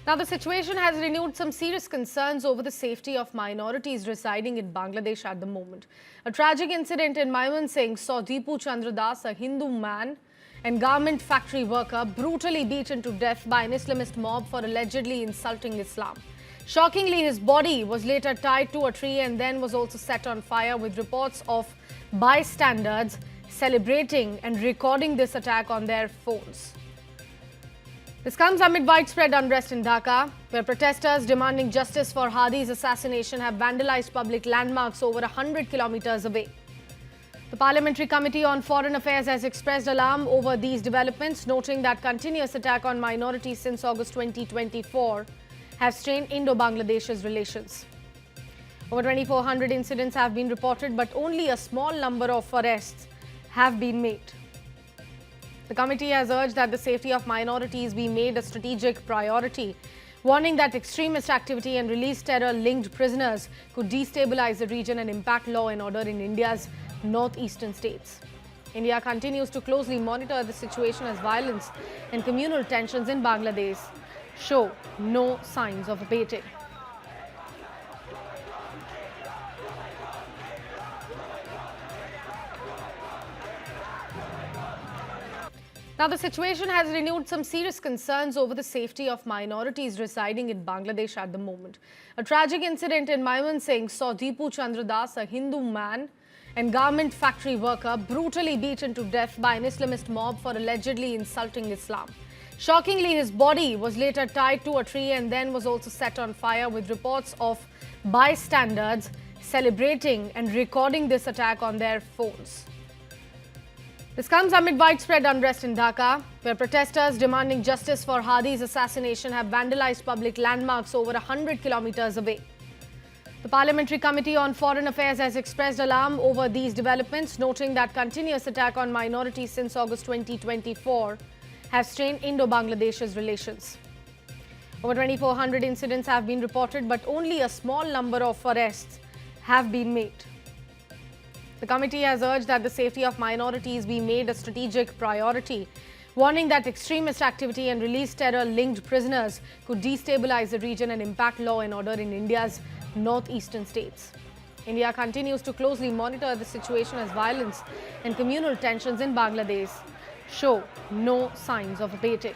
Now, the situation has renewed some serious concerns over the safety of minorities residing in Bangladesh at the moment. A tragic incident in Mymensingh saw Deepu Chandra Das, a Hindu man and garment factory worker, brutally beaten to death by an Islamist mob for allegedly insulting Islam. Shockingly, his body was later tied to a tree and then was also set on fire, with reports of bystanders celebrating and recording this attack on their phones. This comes amid widespread unrest in Dhaka, where protesters demanding justice for Hadi's assassination have vandalized public landmarks over 100 kilometers away. The Parliamentary Committee on Foreign Affairs has expressed alarm over these developments, noting that continuous attack on minorities since August 2024 have strained Indo-Bangladesh's relations. Over 2,400 incidents have been reported, but only a small number of arrests have been made. The committee has urged that the safety of minorities be made a strategic priority, warning that extremist activity and released terror-linked prisoners could destabilize the region and impact law and order in India's northeastern states. India continues to closely monitor the situation as violence and communal tensions in Bangladesh show no signs of abating. Now, the situation has renewed some serious concerns over the safety of minorities residing in Bangladesh at the moment. A tragic incident in Mymensingh saw Deepu Chandra Das, a Hindu man and garment factory worker, brutally beaten to death by an Islamist mob for allegedly insulting Islam. Shockingly, his body was later tied to a tree and then was also set on fire, with reports of bystanders celebrating and recording this attack on their phones. This comes amid widespread unrest in Dhaka, where protesters demanding justice for Hadi's assassination have vandalized public landmarks over 100 kilometers away. The Parliamentary Committee on Foreign Affairs has expressed alarm over these developments, noting that continuous attack on minorities since August 2024 have strained Indo-Bangladesh's relations. Over 2,400 incidents have been reported, but only a small number of arrests have been made. The committee has urged that the safety of minorities be made a strategic priority, warning that extremist activity and released terror-linked prisoners could destabilize the region and impact law and order in India's northeastern states. India continues to closely monitor the situation as violence and communal tensions in Bangladesh show no signs of abating.